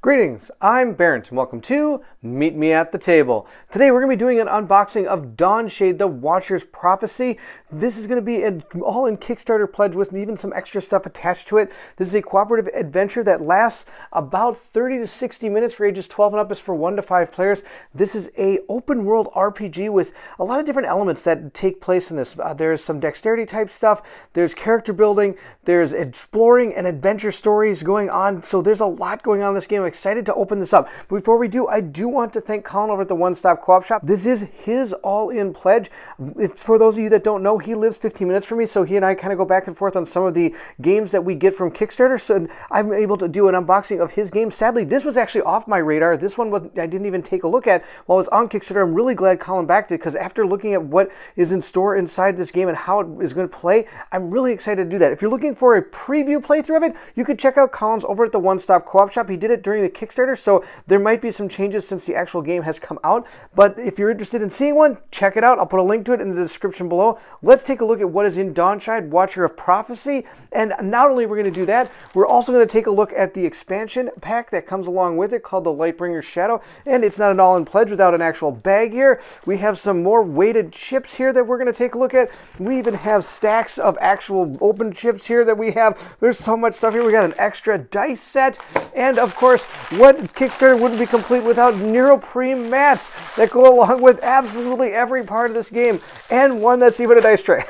Greetings, I'm Barrett and welcome to Meet Me at the Table. Today we're going to be doing an unboxing of Dawnshade, the Watcher's Prophecy. This is going to be an all-in Kickstarter pledge with even some extra stuff attached to it. This is a cooperative adventure that lasts about 30 to 60 minutes for ages 12 and up. It's for 1 to 5 players. This is a open world RPG with a lot of different elements that take place in this. There's some dexterity type stuff, there's character building, there's exploring and adventure stories going on. So there's a lot going on in this game. I'm excited to open this up. Before we do, I do want to thank Colin over at the One Stop Co-op Shop. This is his all-in pledge. For those of you that don't know, he lives 15 minutes from me, so he and I kind of go back and forth on some of the games that we get from Kickstarter, so I'm able to do an unboxing of his game. Sadly, this was actually off my radar. This one I didn't even take a look at while it was on Kickstarter. I'm really glad Colin backed it, because after looking at what is in store inside this game and how it is going to play, I'm really excited to do that. If you're looking for a preview playthrough of it, you could check out Colin's over at the One Stop Co-op Shop. He did it during the Kickstarter, so there might be some changes since the actual game has come out, but if you're interested in seeing one, check it out. I'll put a link to it in the description below. Let's take a look at what is in Dawnshade, Watcher of Prophecy, and not only are we going to do that, we're also going to take a look at the expansion pack that comes along with it called the Lightbringer Shadow, and it's not an all-in pledge without an actual bag here. We have some more weighted chips here that we're going to take a look at. We even have stacks of actual open chips here that we have. There's so much stuff here. We got an extra dice set, and of course, what Kickstarter wouldn't be complete without neoprene mats that go along with absolutely every part of this game, and one that's even a dice tray.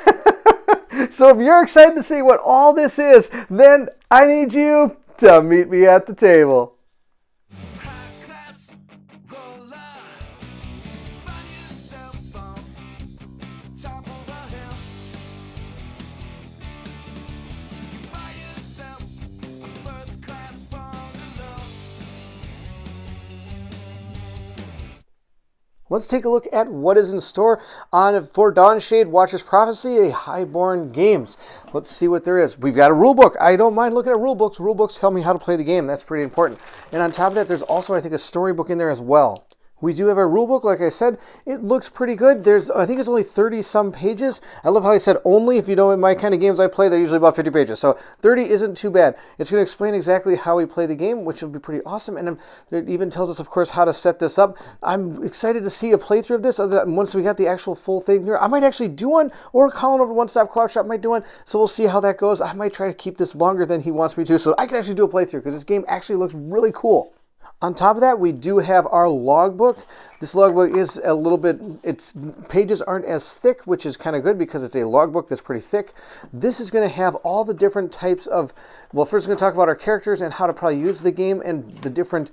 So if you're excited to see what all this is, then I need you to meet me at the table. Let's take a look at what is in store for Dawnshade, Watcher's Prophecy, a Highborn Games. Let's see what there is. We've got a rule book. I don't mind looking at rule books. Rule books tell me how to play the game. That's pretty important. And on top of that, there's also, I think, a storybook in there as well. We do have a rule book, like I said. It looks pretty good. I think it's only 30-some pages. I love how I said only. If you know, in my kind of games I play, they're usually about 50 pages. So 30 isn't too bad. It's going to explain exactly how we play the game, which will be pretty awesome. And it even tells us, of course, how to set this up. I'm excited to see a playthrough of this. Once we got the actual full thing here, I might actually do one, or Colin over One Stop Co-op Shop might do one. So we'll see how that goes. I might try to keep this longer than he wants me to, so I can actually do a playthrough, because this game actually looks really cool. On top of that, we do have our logbook. This logbook is a little bit, its pages aren't as thick, which is kind of good because it's a logbook that's pretty thick. This is going to have all the different types of, well, first we're going to talk about our characters and how to probably use the game and the different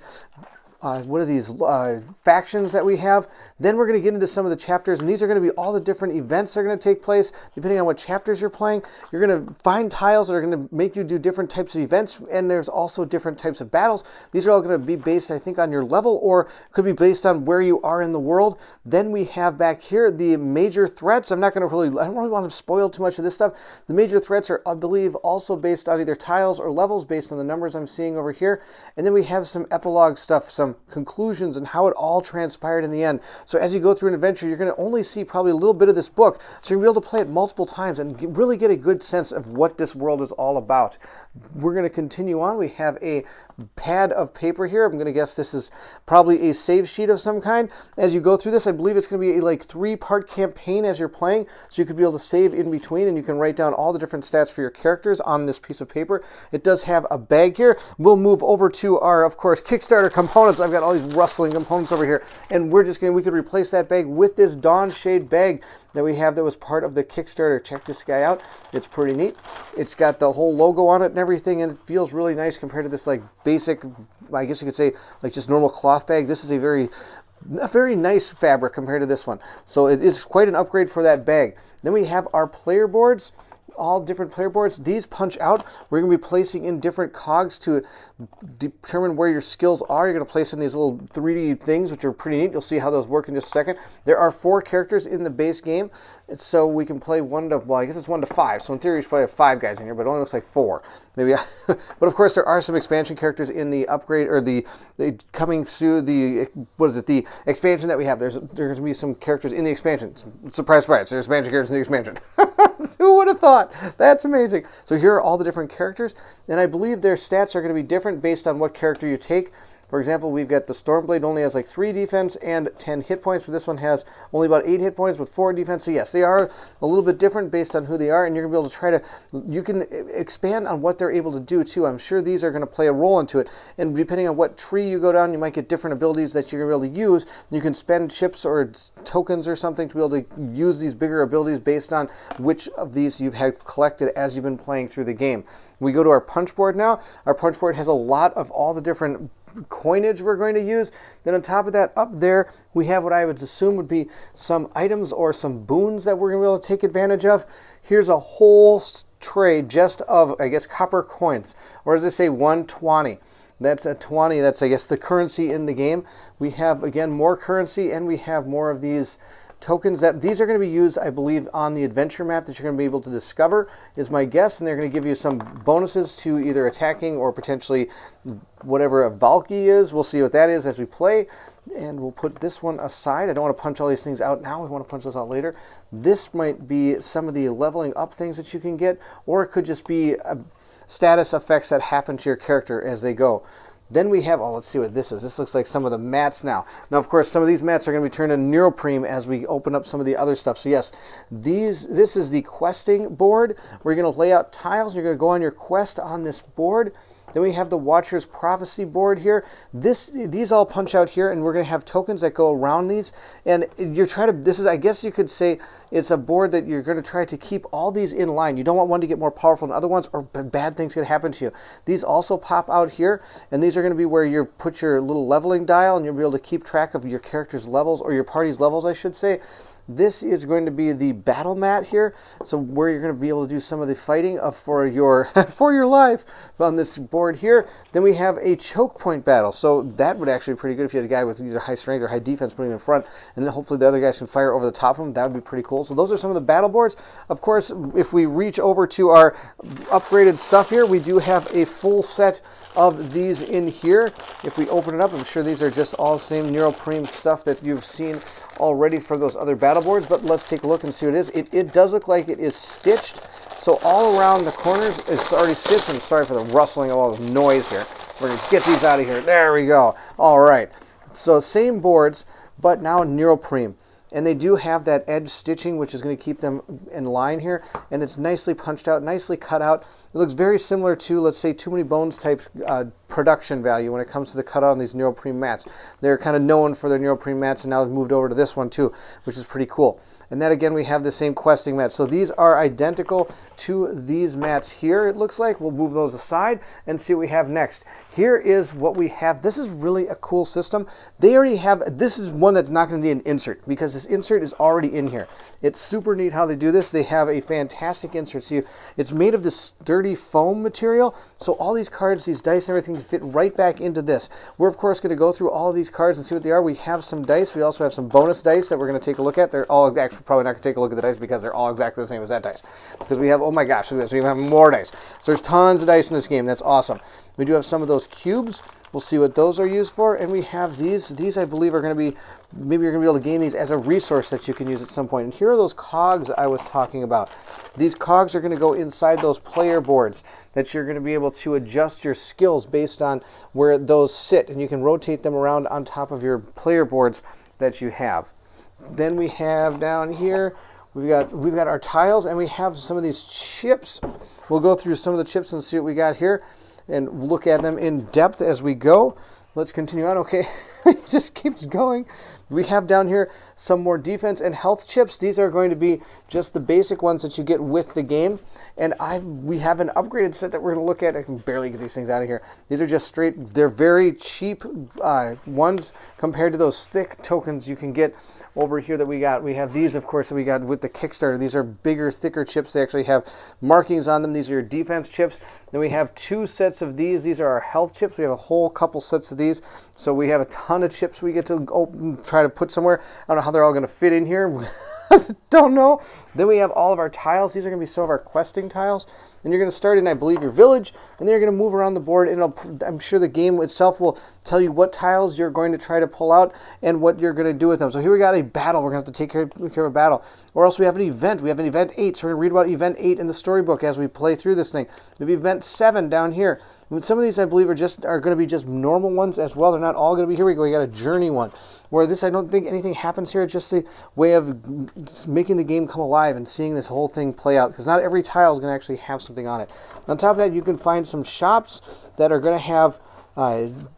what are these factions that we have. Then we're going to get into some of the chapters, and these are going to be all the different events that are going to take place depending on what chapters you're playing. You're going to find tiles that are going to make you do different types of events, and there's also different types of battles. These are all going to be based, I think, on your level, or could be based on where you are in the world. Then we have back here the major threats. I don't really want to spoil too much of this stuff. The major threats are, I believe, also based on either tiles or levels based on the numbers I'm seeing over here. And then we have some epilogue stuff, some conclusions, and how it all transpired in the end. So as you go through an adventure, you're going to only see probably a little bit of this book, so you're going to be able to play it multiple times and really get a good sense of what this world is all about. We're going to continue on. We have a pad of paper here. I'm going to guess this is probably a save sheet of some kind. As you go through this, I believe it's going to be a 3-part campaign as you're playing, so you could be able to save in between, and you can write down all the different stats for your characters on this piece of paper. It does have a bag here. We'll move over to our, of course, Kickstarter components. I've got all these rustling components over here, and we could replace that bag with this Dawnshade bag that we have that was part of the Kickstarter. Check this guy out. It's pretty neat. It's got the whole logo on it and everything, and it feels really nice compared to this basic, I guess you could say, just normal cloth bag. This is a very nice fabric compared to this one. So it is quite an upgrade for that bag. Then we have our player boards. All different player boards. These punch out. We're going to be placing in different cogs to determine where your skills are. You're going to place in these little 3D things, which are pretty neat. You'll see how those work in just a second. There are 4 characters in the base game, so we can play 1 to, well, I guess it's 1 to 5. So in theory, you should probably have 5 guys in here, but it only looks like 4. Maybe. But of course, there are some expansion characters in the upgrade, or the coming through the, the expansion that we have. There's going to be some characters in the expansion. Surprise, surprise. There's expansion characters in the expansion. Who would have thought? That's amazing. So here are all the different characters, and I believe their stats are going to be different based on what character you take. For example, we've got the Stormblade only has like 3 defense and 10 hit points, but this one has only about 8 hit points with 4 defense. So yes, they are a little bit different based on who they are, and you're going to be able to try to, you can expand on what they're able to do too. I'm sure these are going to play a role into it, and depending on what tree you go down, you might get different abilities that you're going to be able to use. You can spend chips or tokens or something to be able to use these bigger abilities based on which of these you've had collected as you've been playing through the game. We go to our punch board now. Our punch board has a lot of all the different coinage we're going to use. Then on top of that, up there, we have what I would assume would be some items or some boons that we're going to be able to take advantage of. Here's a whole tray just of, I guess, copper coins, or as they say, 120. That's a 20. That's, I guess, the currency in the game. We have, again, more currency, and we have more of these tokens. That these are going to be used, I believe, on the adventure map that you're going to be able to discover, is my guess, and they're going to give you some bonuses to either attacking or potentially whatever a Valky is. We'll see what that is as we play, and we'll put this one aside. I don't want to punch all these things out now. We want to punch those out later. This might be some of the leveling up things that you can get, or it could just be status effects that happen to your character as they go. Then we have, oh, let's see what this is. This looks like some of the mats now. Now, of course, some of these mats are going to be turned into neoprene as we open up some of the other stuff. So yes, this is the questing board where you're going to lay out tiles. You're going to go on your quest on this board. Then we have the Watcher's Prophecy board here. These all punch out here, and we're going to have tokens that go around these. And you're trying to, this is, I guess you could say, it's a board that you're going to try to keep all these in line. You don't want one to get more powerful than other ones, or bad things could happen to you. These also pop out here, and these are going to be where you put your little leveling dial, and you'll be able to keep track of your character's levels, or your party's levels, I should say. This is going to be the battle mat here, so where you're going to be able to do some of the fighting for your for your life on this board here. Then we have a choke point battle, so that would actually be pretty good if you had a guy with either high strength or high defense putting him in front, and then hopefully the other guys can fire over the top of him. That would be pretty cool. So those are some of the battle boards. Of course, if we reach over to our upgraded stuff here, we do have a full set of these in here. If we open it up, I'm sure these are just all the same neoprene stuff that you've seen already for those other battle boards, but let's take a look and see what it is. It does look like it is stitched, so all around the corners it's already stitched. I'm sorry for the rustling of all this noise here. We're going to get these out of here. There we go. All right. So same boards, but now neoprene. And they do have that edge stitching, which is going to keep them in line here. And it's nicely punched out, nicely cut out. It looks very similar to, let's say, Too Many Bones type production value when it comes to the cutout on these neoprene mats. They're kind of known for their neoprene mats, and now they've moved over to this one too, which is pretty cool. And then again, we have the same questing mats. So these are identical to these mats here, it looks like. We'll move those aside and see what we have next. Here is what we have. This is really a cool system. They already have, this is one that's not going to be an insert because this insert is already in here. It's super neat how they do this. They have a fantastic insert. See, it's made of this sturdy foam material. So all these cards, these dice, and everything fit right back into this. We're of course going to go through all these cards and see what they are. We have some dice. We also have some bonus dice that we're going to take a look at. They're all actually probably not going to take a look at the dice because they're all exactly the same as that dice. Because we have, oh my gosh, look at this. We even have more dice. So there's tons of dice in this game. That's awesome. We do have some of those cubes. We'll see what those are used for. And we have these. These, I believe, are going to be, maybe you're going to be able to gain these as a resource that you can use at some point. And here are those cogs I was talking about. These cogs are going to go inside those player boards that you're going to be able to adjust your skills based on where those sit. And you can rotate them around on top of your player boards that you have. Then we have down here, we've got our tiles, and we have some of these chips. We'll go through some of the chips and see what we got here and look at them in depth as we go. Let's continue on. Okay, it just keeps going. We have down here some more defense and health chips. These are going to be just the basic ones that you get with the game. And we have an upgraded set that we're going to look at. I can barely get these things out of here. These are just straight, they're very cheap ones compared to those thick tokens you can get over here that we got. We have these, of course, that we got with the Kickstarter. These are bigger, thicker chips. They actually have markings on them. These are your defense chips. Then we have 2 sets of these. These are our health chips. We have a whole couple sets of these. So we have a ton of chips we get to try to put somewhere. I don't know how they're all going to fit in here. Don't know. Then we have all of our tiles. These are going to be some of our questing tiles. And you're going to start in, I believe, your village, and then you're going to move around the board, and I'm sure the game itself will tell you what tiles you're going to try to pull out and what you're going to do with them. So here we got a battle. We're going to have to take care of a battle. Or else we have an event. We have an event 8, so we're going to read about event 8 in the storybook as we play through this thing. We have event 7 down here. And some of these, I believe, are going to be just normal ones as well. They're not all going to be. Here we go. We got a journey one, where this, I don't think anything happens here. It's just a way of making the game come alive and seeing this whole thing play out, because not every tile is going to actually have something on it. On top of that, you can find some shops that are going to have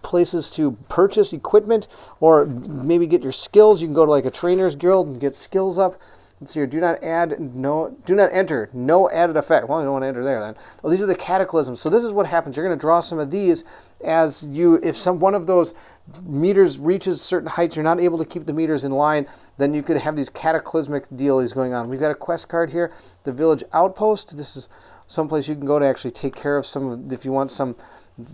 places to purchase equipment, or maybe get your skills. You can go to like a trainer's guild and get skills up. Let's see here. Do not enter. No added effect. Well, you don't want to enter there then. Oh, these are the cataclysms. So this is what happens. You're going to draw some of these as if one of those meters reaches certain heights, you're not able to keep the meters in line, then you could have these cataclysmic dealies going on. We've got a quest card here, the village outpost. This is someplace you can go to actually take care of if you want some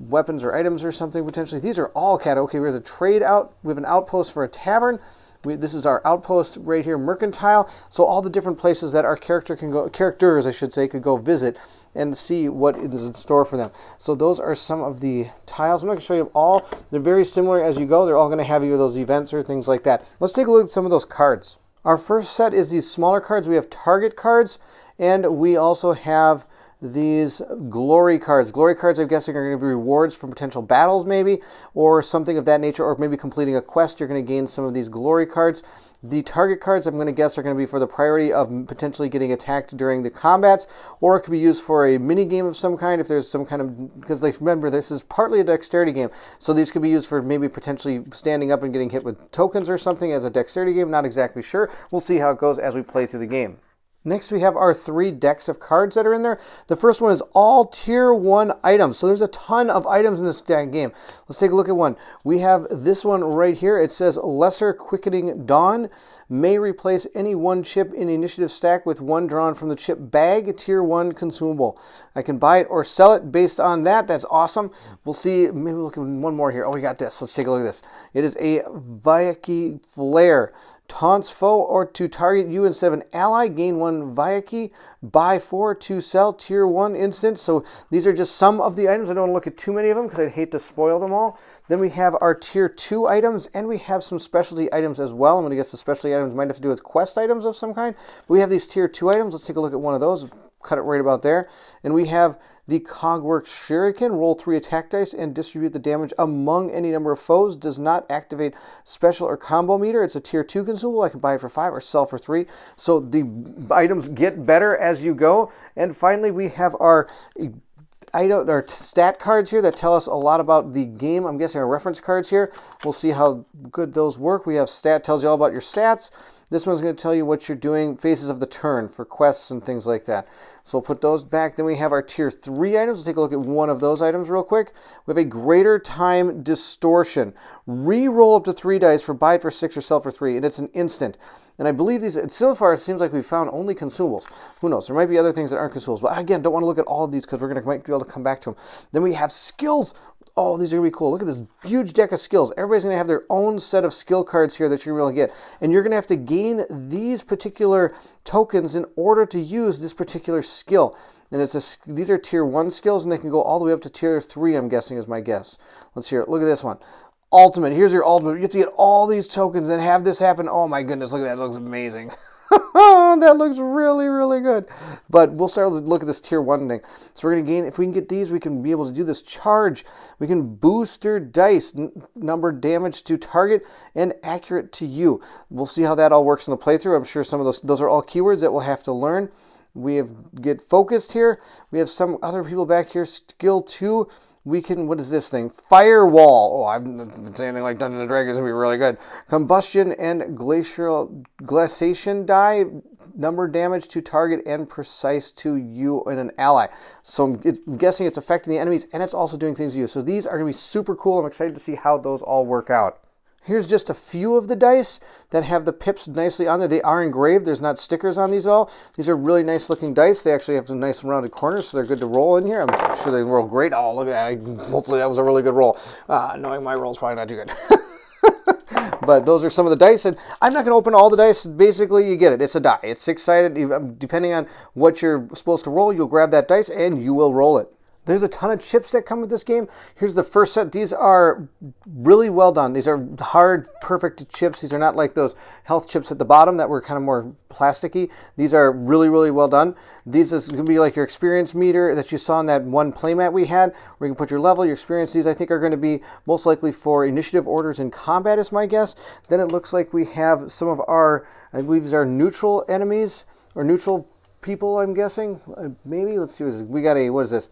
weapons or items or something potentially. These are all okay, we have a trade out. We have an outpost for a tavern. This is our outpost right here, mercantile. So all the different places that our characters, I should say, could go visit and see what is in store for them. So those are some of the tiles. I'm not going to show you them all. They're very similar as you go. They're all going to have either those events or things like that. Let's take a look at some of those cards. Our first set is these smaller cards. We have target cards, and we also have these glory cards. Glory cards, I'm guessing, are going to be rewards from potential battles maybe, or something of that nature, or maybe completing a quest. You're going to gain some of these glory cards. The target cards, I'm going to guess, are going to be for the priority of potentially getting attacked during the combats, or it could be used for a mini game of some kind if there's some kind of, because like, remember, this is partly a dexterity game, so these could be used for maybe potentially standing up and getting hit with tokens or something as a dexterity game. Not exactly sure. We'll see how it goes as we play through the game. Next, we have our 3 decks of cards that are in there. The first one is all Tier 1 items. So there's a ton of items in this game. Let's take a look at one. We have this one right here. It says Lesser Quickening Dawn. May replace any 1 chip in the initiative stack with 1 drawn from the chip bag. Tier 1 consumable. I can buy it or sell it based on that. That's awesome. We'll see. Maybe we'll look at one more here. Oh, we got this. Let's take a look at this. It is a Vyaki Flare. Taunts foe or to target you instead of an ally. Gain 1 Vyaki. Buy 4 to sell. Tier 1 instant. So these are just some of the items. I don't want to look at too many of them because I'd hate to spoil them all. Then we have our Tier 2 items, and we have some specialty items as well. I'm going to guess the specialty items might have to do with quest items of some kind. But we have these Tier 2 items. Let's take a look at one of those. Cut it right about there. And we have the Cogwork Shuriken. Roll 3 attack dice and distribute the damage among any number of foes. Does not activate special or combo meter. It's a Tier 2 consumable. I can buy it for 5 or sell for 3. So the items get better as you go. And finally, we have our stat cards here that tell us a lot about the game. I'm guessing our reference cards here. We'll see how good those work. We have stat, tells you all about your stats. This one's going to tell you what you're doing, phases of the turn for quests and things like that. So we'll put those back. Then we have our Tier 3 items. We'll take a look at one of those items real quick. We have a Greater Time Distortion. Re-roll up to 3 dice for buy it for 6 or sell for 3, and it's an instant. And I believe these, so far it seems like we've found only consumables. Who knows? There might be other things that aren't consumables. But again, don't want to look at all of these because might be able to come back to them. Then we have skills. Oh, these are going to be cool. Look at this huge deck of skills. Everybody's going to have their own set of skill cards here that you're going to be able to get. And you're going to have to gain these particular tokens in order to use this particular skill. And these are Tier 1 skills, and they can go all the way up to Tier 3, I'm guessing, is my guess. Let's hear it. Look at this one. Ultimate. Here's your ultimate. You get to get all these tokens and have this happen. Oh my goodness, look at that. It looks amazing. That looks really, really good. But we'll start with look at this Tier 1 thing. So we're going to gain, if we can get these, we can be able to do this charge. We can booster dice, number damage to target, and accurate to you. We'll see how that all works in the playthrough. I'm sure some of those are all keywords that we'll have to learn. We have get focused here. We have some other people back here. Skill 2. We can, what is this thing? Firewall. Oh, I've been saying anything like Dungeons and Dragons would be really good. Combustion and glaciation die. Number damage to target and precise to you and an ally. So I'm guessing it's affecting the enemies and it's also doing things to you. So these are going to be super cool. I'm excited to see how those all work out. Here's just a few of the dice that have the pips nicely on there. They are engraved. There's not stickers on these at all. These are really nice looking dice. They actually have some nice rounded corners, so they're good to roll in here. I'm sure they roll great. Oh, look at that. Hopefully that was a really good roll. Knowing my roll's probably not too good. But those are some of the dice, and I'm not going to open all the dice. Basically, you get it. It's a die. It's 6-sided. Depending on what you're supposed to roll, you'll grab that dice, and you will roll it. There's a ton of chips that come with this game. Here's the first set. These are really well done. These are hard, perfect chips. These are not like those health chips at the bottom that were kind of more plasticky. These are really, really well done. These is going to be like your experience meter that you saw in that one playmat we had, where you can put your level, your experience. These I think are going to be most likely for initiative orders in combat is my guess. Then it looks like we have some of our, I believe these are neutral enemies, or neutral people, I'm guessing. Maybe, let's see, we got a, what is this?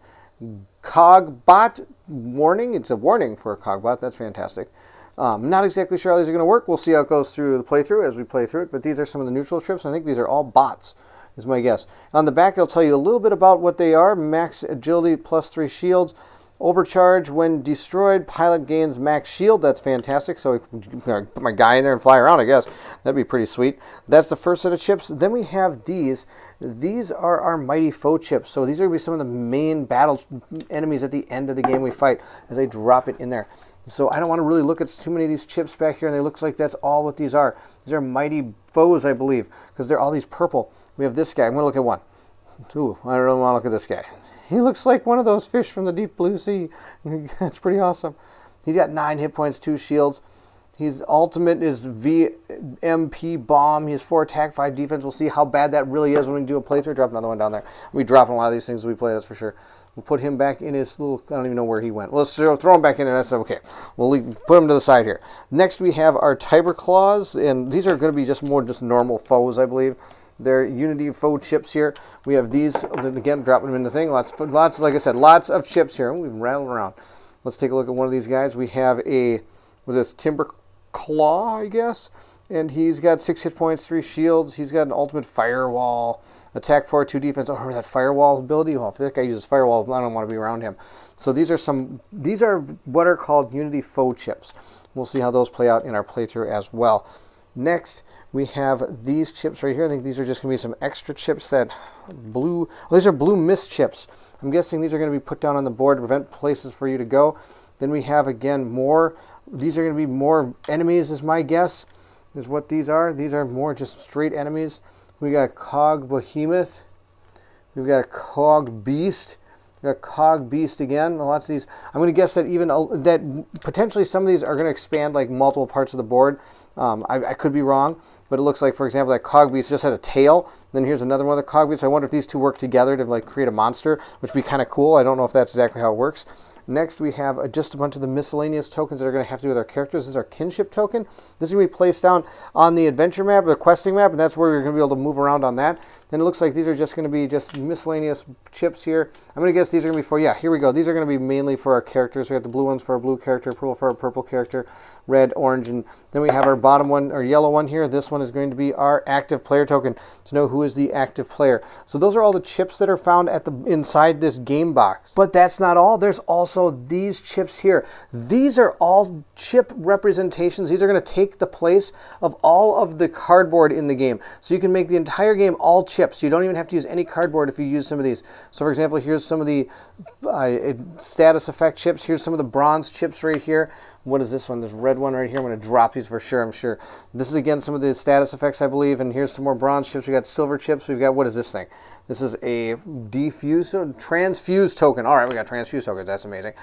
Cogbot warning. It's a warning for a Cogbot. That's fantastic. Not exactly sure how these are going to work. We'll see how it goes through the playthrough as we play through it, but these are some of the neutral trips. I think these are all bots, is my guess. On the back, it'll tell you a little bit about what they are. Max agility plus 3 shields. Overcharge when destroyed. Pilot gains max shield. That's fantastic. So put my guy in there and fly around, I guess. That'd be pretty sweet. That's the first set of chips. Then we have these. These are our mighty foe chips. So these are going to be some of the main battle enemies at the end of the game we fight as they drop it in there. So I don't want to really look at too many of these chips back here, and they look like that's all what these are. These are mighty foes, I believe, because they're all these purple. We have this guy. I'm going to look at one. Ooh, I really want to look at this guy. He looks like one of those fish from the deep blue sea. That's pretty awesome. He's got 9 hit points, 2 shields. His ultimate is VMP bomb. He has 4 attack, 5 defense. We'll see how bad that really is when we do a playthrough. Drop another one down there. We drop a lot of these things as we play, that's for sure. We'll put him back in his little, I don't even know where he went. Well, let's throw him back in there. That's okay. We'll put him to the side here. Next we have our Tiber Claws, and these are going to be just normal foes, I believe. They're Unity foe chips here. We have these, again, dropping them in the thing. Lots, like I said, lots of chips here. We've rattled around. Let's take a look at one of these guys. We have a, with this Timber Claw, I guess. And he's got 6 hit points, 3 shields. He's got an ultimate firewall. Attack 4, 2 defense. Oh, that firewall ability. Oh, if that guy uses firewall, I don't want to be around him. So these are what are called Unity foe chips. We'll see how those play out in our playthrough as well. Next, we have these chips right here. I think these are just going to be some extra chips that blue. Well, these are blue mist chips. I'm guessing these are going to be put down on the board to prevent places for you to go. Then we have, again, more. These are going to be more enemies, is my guess, is what these are. These are more just straight enemies. We got a Cog Behemoth. We've got a Cog Beast. We've got Cog Beast again. Lots of these. I'm going to guess that even that potentially some of these are going to expand like multiple parts of the board. I could be wrong, but it looks like, for example, that Cog Beast just had a tail. Then here's another one of the Cog Beasts. I wonder if these two work together to like create a monster, which would be kind of cool. I don't know if that's exactly how it works. Next, we have just a bunch of the miscellaneous tokens that are going to have to do with our characters. This is our kinship token. This is going to be placed down on the adventure map, the questing map, and that's where you're going to be able to move around on that. Then it looks like these are just going to be just miscellaneous chips here. I'm going to guess these are going to be for, yeah, here we go. These are going to be mainly for our characters. We got the blue ones for our blue character, purple for our purple character, red, orange, and then we have our bottom one, our yellow one here. This one is going to be our active player token to know who is the active player. So those are all the chips that are found at the inside this game box. But that's not all. There's also these chips here. These are all chip representations. These are going to take the place of all of the cardboard in the game. So you can make the entire game all chips. You don't even have to use any cardboard if you use some of these. So for example, here's some of the status effect chips. Here's some of the bronze chips right here. What is this one? This red one right here. I'm going to drop these for sure, I'm sure. This is, again, some of the status effects, I believe. And here's some more bronze chips. We've got silver chips. We've got, what is this thing? This is a transfuse token. All right, we got transfuse tokens. That's amazing.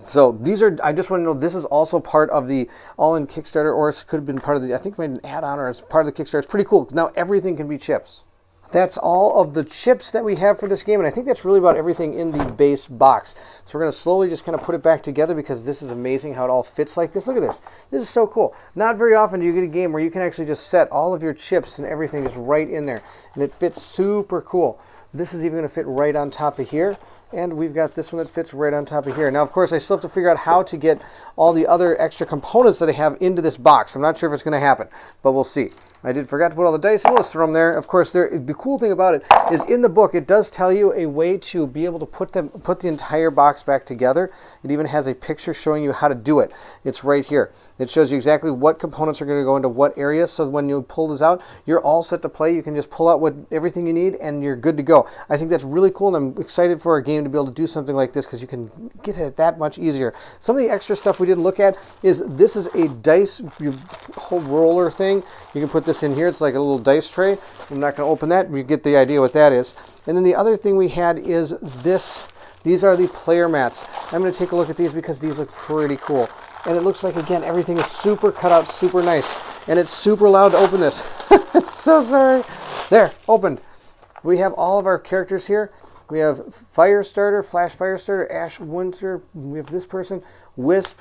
So these are, I just want to know, this is also part of the all-in Kickstarter, or it could have been part of the, I think maybe an add-on, or it's part of the Kickstarter. It's pretty cool, because now everything can be chips. That's all of the chips that we have for this game, and I think that's really about everything in the base box. So we're going to slowly just kind of put it back together, because this is amazing how it all fits like this. Look at this. This is so cool. Not very often do you get a game where you can actually just set all of your chips and everything is right in there, and it fits super cool. This is even going to fit right on top of here. And we've got this one that fits right on top of here. Now, of course, I still have to figure out how to get all the other extra components that I have into this box. I'm not sure if it's going to happen, but we'll see. I forgot to put all the dice in. Let's throw them there. Of course, the cool thing about it is in the book, it does tell you a way to be able to put the entire box back together. It even has a picture showing you how to do it. It's right here. It shows you exactly what components are going to go into what area, so when you pull this out, you're all set to play. You can just pull out everything you need, and you're good to go. I think that's really cool, and I'm excited for our game to be able to do something like this, because you can get it that much easier. Some of the extra stuff we didn't look at is this is a dice whole roller thing. You can put this in here. It's like a little dice tray. I'm not going to open that. You get the idea what that is. And then the other thing we had is this These are the player mats. I'm going to take a look at these because these look pretty cool. And it looks like, again, everything is super cut out, super nice. And it's super loud to open this. So sorry. There, opened. We have all of our characters here. We have Firestarter, Flash Firestarter, Ash Winter. We have this person, Wisp.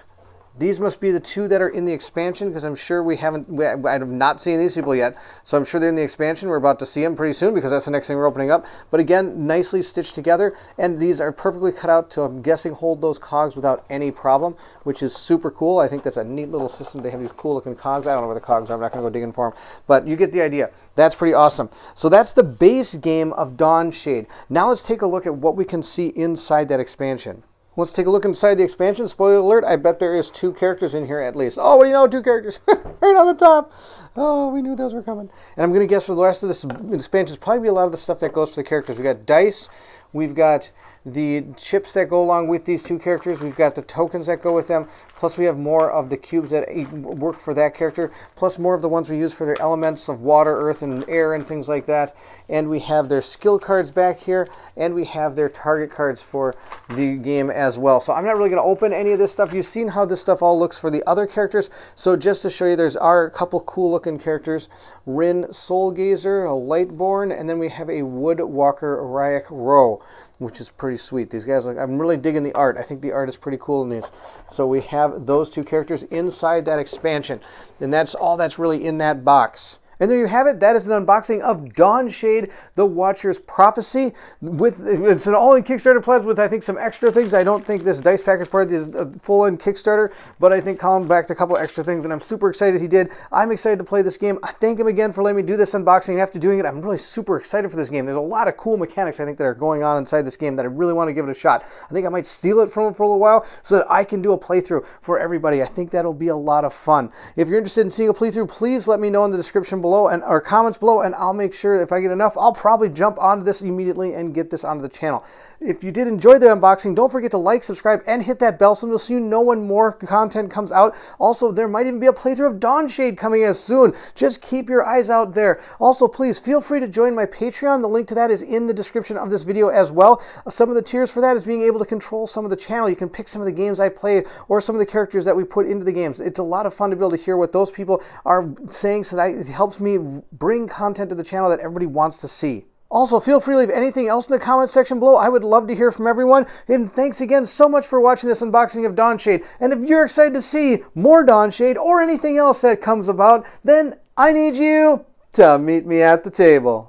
These must be the two that are in the expansion because I'm sure I have not seen these people yet. So I'm sure they're in the expansion. We're about to see them pretty soon because that's the next thing we're opening up. But again, nicely stitched together. And these are perfectly cut out to, I'm guessing, hold those cogs without any problem, which is super cool. I think that's a neat little system. They have these cool looking cogs. I don't know where the cogs are. I'm not going to go digging for them. But you get the idea. That's pretty awesome. So that's the base game of Dawnshade. Now let's take a look at what we can see inside that expansion. Let's take a look inside the expansion. Spoiler alert, I bet there is 2 characters in here at least. Oh, what do you know? 2 characters. Right on the top. Oh, we knew those were coming. And I'm going to guess for the rest of this expansion, it's probably a lot of the stuff that goes for the characters. We've got dice. We've got the chips that go along with these 2 characters. We've got the tokens that go with them. Plus we have more of the cubes that work for that character. Plus more of the ones we use for their elements of water, earth, and air and things like that. And we have their skill cards back here. And we have their target cards for the game as well. So I'm not really going to open any of this stuff. You've seen how this stuff all looks for the other characters. So just to show you, there's a couple cool looking characters. Rin Soulgazer, a Lightborn, and then we have a Woodwalker Ryak Row, which is pretty sweet. These guys, I'm really digging the art. I think the art is pretty cool in these. So we have those 2 characters inside that expansion. And that's all that's really in that box. And there you have it. That is an unboxing of Dawnshade, the Watcher's Prophecy. It's an all-in Kickstarter pledge with, I think, some extra things. I don't think this dice pack is part of the full-in Kickstarter, but I think Colin backed a couple extra things, and I'm super excited he did. I'm excited to play this game. I thank him again for letting me do this unboxing. After doing it, I'm really super excited for this game. There's a lot of cool mechanics, I think, that are going on inside this game that I really want to give it a shot. I think I might steal it from him for a little while so that I can do a playthrough for everybody. I think that'll be a lot of fun. If you're interested in seeing a playthrough, please let me know in the description below or comments below, and I'll make sure if I get enough, I'll probably jump onto this immediately and get this onto the channel. If you did enjoy the unboxing, don't forget to like, subscribe, and hit that bell symbol so you know when more content comes out. Also, there might even be a playthrough of Dawnshade coming as soon. Just keep your eyes out there. Also, please feel free to join my Patreon. The link to that is in the description of this video as well. Some of the tiers for that is being able to control some of the channel. You can pick some of the games I play or some of the characters that we put into the games. It's a lot of fun to be able to hear what those people are saying, so that it helps me bring content to the channel that everybody wants to see. Also, feel free to leave anything else in the comment section below. I would love to hear from everyone. And thanks again so much for watching this unboxing of Dawnshade. And if you're excited to see more Dawnshade or anything else that comes about, then I need you to meet me at the table.